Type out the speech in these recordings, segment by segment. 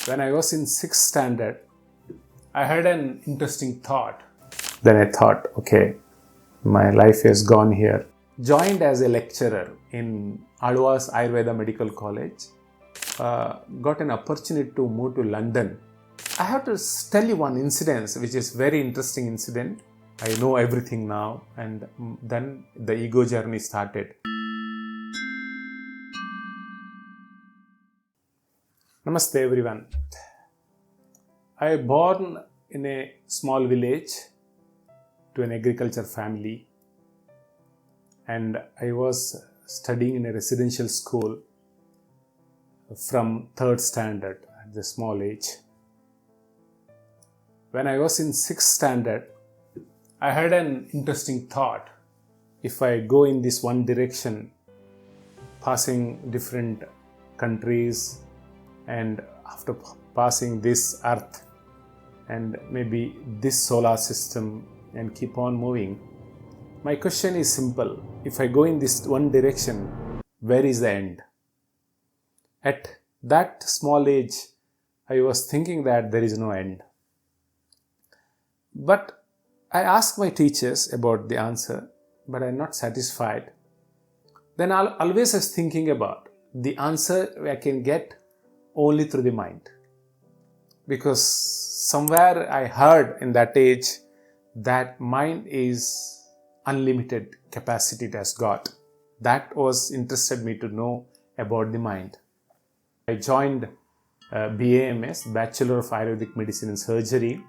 When I was in 6th standard, I had an interesting thought. Then I thought, okay, my life has gone here. Joined as a lecturer in Alva's Ayurveda Medical College. Got an opportunity to move to London. I have to tell you one incident, which is very interesting incident. I know everything now, and then the ego journey started. Namaste everyone. I was born in a small village to an agriculture family, and I was studying in a residential school from 3rd standard at the small age. When I was in 6th standard, I had an interesting thought. If I go in this one direction, passing different countries, and after passing this earth and maybe this solar system and keep on moving, my question is simple. If I go in this one direction, where is the end? At that small age, I was thinking that there is no end. But I asked my teachers about the answer, but I'm not satisfied. Then I always was thinking about the answer I can get only through the mind. Because somewhere I heard in that age that mind is unlimited capacity it has got. That was interested me to know about the mind. I joined BAMS, Bachelor of Ayurvedic Medicine and Surgery,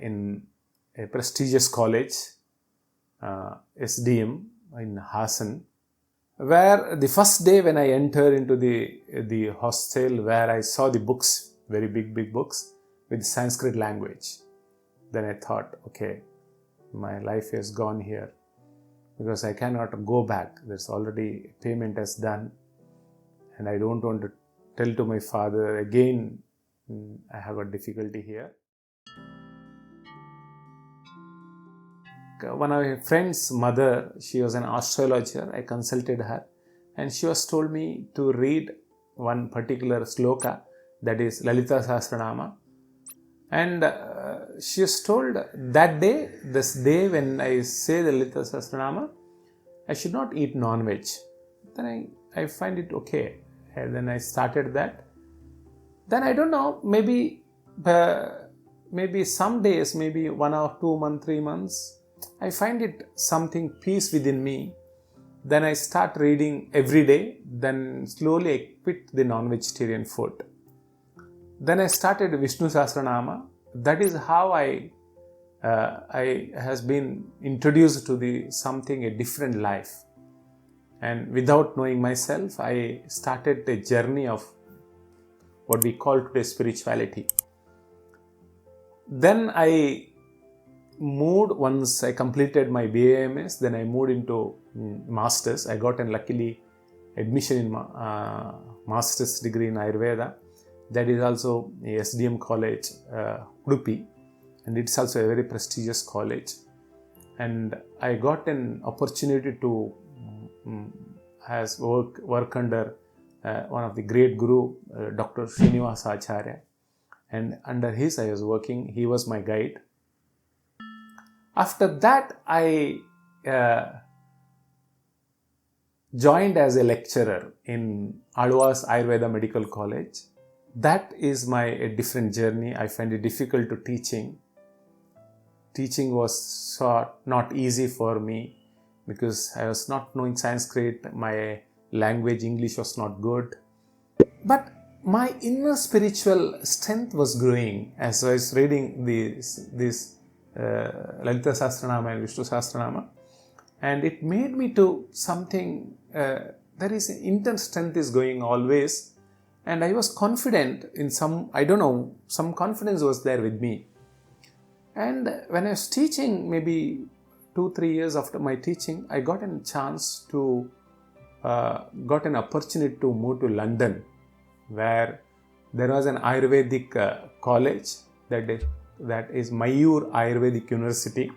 in a prestigious college, SDM in Hassan, where the first day when I entered into the hostel, where I saw the books, very big books with Sanskrit language, then I thought, okay, my life has gone here because I cannot go back. There's already payment has done, and I don't want to tell to my father again. I have a difficulty here. One of my friend's mother, she was an astrologer. I consulted her, and she was told me to read one particular sloka, that is Lalita Sahasranama. And she was told that day, this day when I say the Lalita Sahasranama, I should not eat non-veg. Then I find it okay. And then I started that. Then I don't know, maybe some days, maybe 1 or 2 months, 3 months, I find it something peace within me. Then I start reading every day. Then slowly I quit the non-vegetarian food. Then I started Vishnu Sahasranama. That is how I has been introduced to a different life. And without knowing myself, I started a journey of what we call today spirituality. Then I moved, once I completed my BAMS, then I moved into Masters. I got luckily admission in Master's degree in Ayurveda. That is also a SDM college, Udupi, and it's also a very prestigious college. And I got an opportunity to work under one of the great guru, Dr. Srinivasa Acharya, and under his I was working. He was my guide. After that, I joined as a lecturer in Alva's Ayurveda Medical College. That is a different journey. I find it difficult to teaching. Teaching was not easy for me because I was not knowing Sanskrit. My language, English, was not good. But my inner spiritual strength was growing as I was reading this Lalita Sahasranama and Vishnu Sahasranama, and it made me to something. There is an intense strength is going always, and I was confident in some confidence was there with me. And when I was teaching, maybe 2-3 years after my teaching, I got a chance to got an opportunity to move to London, where there was an Ayurvedic college that is Mayur Ayurvedic University.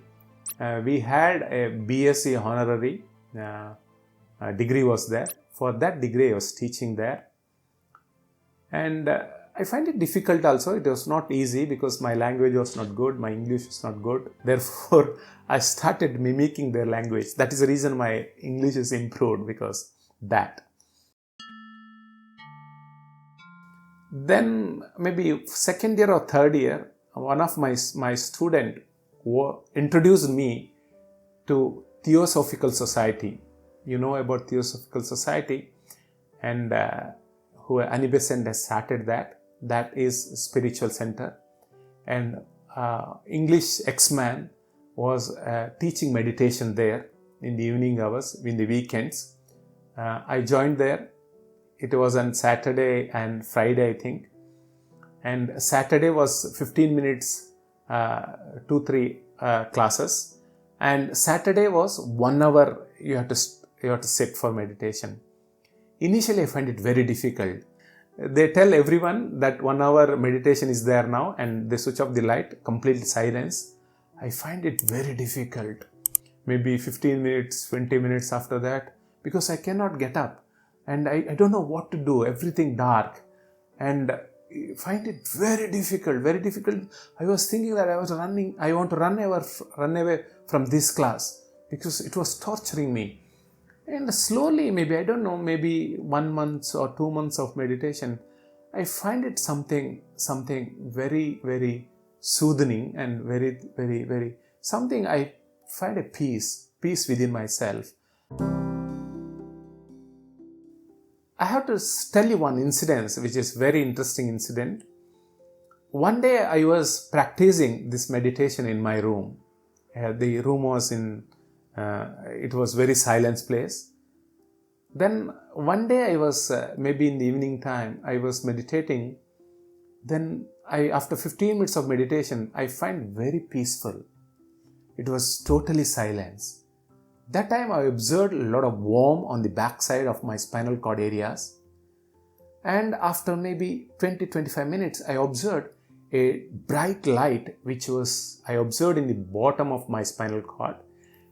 We had a BSc honorary degree was there. For that degree, I was teaching there. And I find it difficult also. It was not easy because my language was not good, my English was not good. Therefore, I started mimicking their language. That is the reason my English is improved, because that. Then maybe second year or third year, one of my student introduced me to Theosophical Society. You know about Theosophical Society, and who Annie Besant has started that. That is spiritual center, and English ex-man was teaching meditation there in the evening hours, in the weekends. I joined there. It was on Saturday and Friday, I think. And Saturday was 15 minutes, 2-3 classes. And Saturday was 1 hour you have to sit for meditation. Initially, I find it very difficult. They tell everyone that 1 hour meditation is there now, and they switch off the light, complete silence. I find it very difficult. Maybe 15 minutes, 20 minutes after that, because I cannot get up. And I don't know what to do, everything dark. And I find it very difficult, very difficult. I was thinking that I want to run away from this class, because it was torturing me. And slowly, maybe, I don't know, maybe 1 month or 2 months of meditation, I find it something very, very soothing and very, very, very, something I find a peace within myself. I have to tell you one incident, which is very interesting incident. One day I was practicing this meditation in my room. The room was it was very silent place. Then one day I was, maybe in the evening time, I was meditating. Then after 15 minutes of meditation, I find very peaceful. It was totally silence. That time I observed a lot of warmth on the backside of my spinal cord areas. And after maybe 20-25 minutes, I observed a bright light I observed in the bottom of my spinal cord.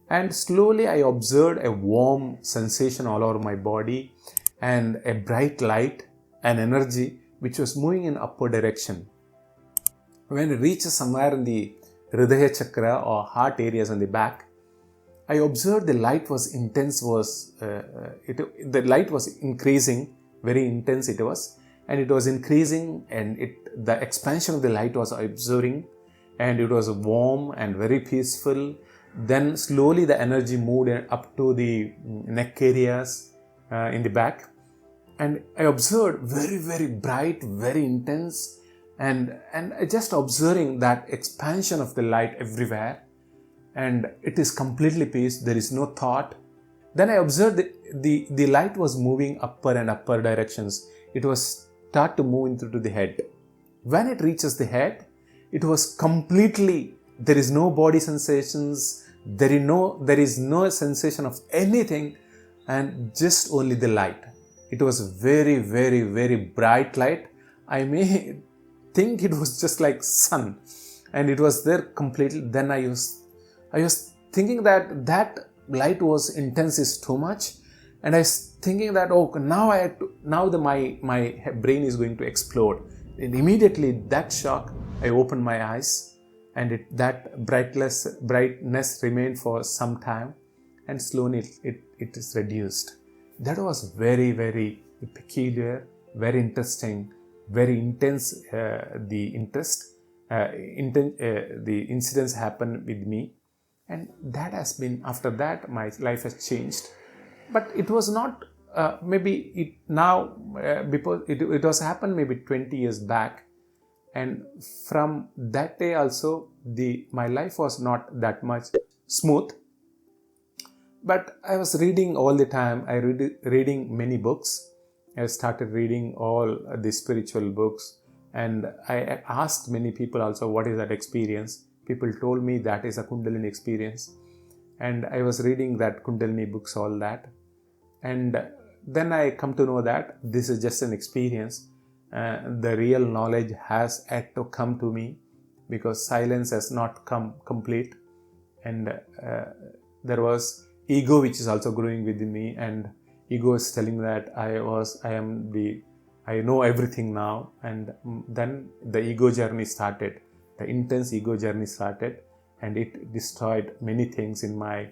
And slowly I observed a warm sensation all over my body and a bright light and energy which was moving in upward direction. When it reaches somewhere in the Hridaya chakra or heart areas on the back, I observed the light was intense, the light was increasing, very intense it was, and it was increasing, and the expansion of the light was observing, and it was warm and very peaceful. Then slowly the energy moved up to the neck areas in the back, and I observed very, very bright, very intense, and just observing that expansion of the light everywhere. And it is completely peace, there is no thought. Then I observed that the light was moving upper and upper directions. It was start to move into the head. When it reaches the head, it was completely, there is no body sensations, there is no sensation of anything, and just only the light. It was very, very, very bright light. I may think it was just like sun, and it was there completely. Then I was thinking that light was intense is too much, and I was thinking that my brain is going to explode. And immediately that shock, I opened my eyes, and that brightness remained for some time, and slowly it is reduced. That was very, very peculiar, very interesting, very intense. The incidents happened with me. And that has been, after that, my life has changed. But it was not, because it was happened maybe 20 years back. And from that day also, my life was not that much smooth. But I was reading all the time. I reading many books. I started reading all the spiritual books. And I asked many people also, what is that experience? People told me that is a Kundalini experience. And I was reading that Kundalini books, all that. And then I come to know that this is just an experience. The real knowledge has yet to come to me, because silence has not come complete. And there was ego which is also growing within me. And ego is telling that I am the I know everything now. And then the ego journey started. The intense ego journey started, and it destroyed many things in my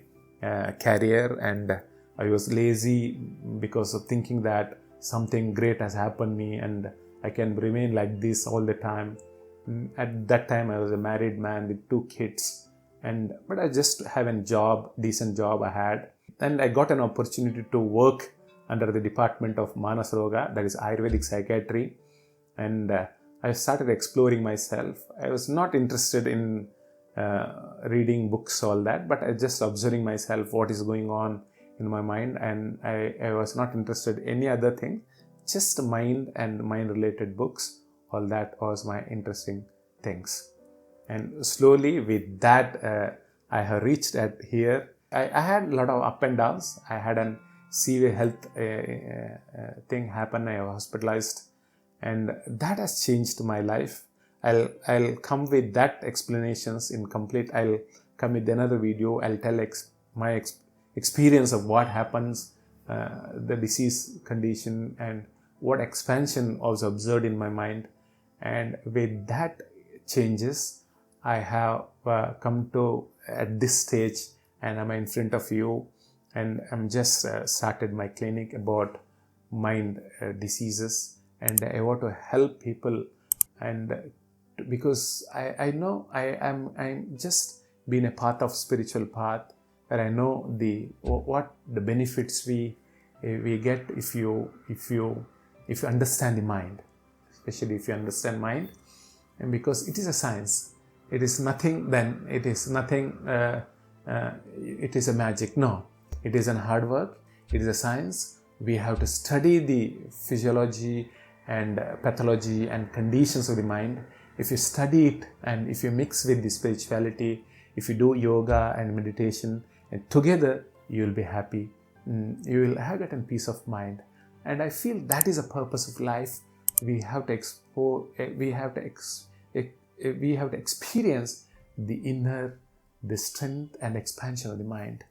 career. And I was lazy because of thinking that something great has happened to me and I can remain like this all the time. At that time, I was a married man with 2 kids, but I just have a job, decent job I had. And I got an opportunity to work under the department of Manasroga, that is Ayurvedic psychiatry. And I started exploring myself. I was not interested in reading books, all that, but I just observing myself, what is going on in my mind. And I was not interested in any other thing, just mind and mind related books. All that was my interesting things. And slowly with that, I have reached at here. I had a lot of up and downs. I had an severe health thing happen. I was hospitalized, and that has changed my life. I'll come with that explanations in complete. I'll come with another video. I'll tell my experience of what happens, the disease condition, and what expansion was observed in my mind. And with that changes, I have come to at this stage, and I'm in front of you, and I'm just started my clinic about mind diseases, and I want to help people. And because I know I'm just been a part of spiritual path, where I know what the benefits we get if you understand the mind, especially if you understand mind. And because it is a science, it is nothing it is a magic. No, it is a hard work. It is a science. We have to study the physiology and pathology and conditions of the mind. If you study it, and if you mix with the spirituality, if you do yoga and meditation, and together you will be happy. You will have gotten peace of mind. And I feel that is a purpose of life. We have to experience the inner, the strength and expansion of the mind.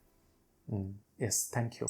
Yes, thank you.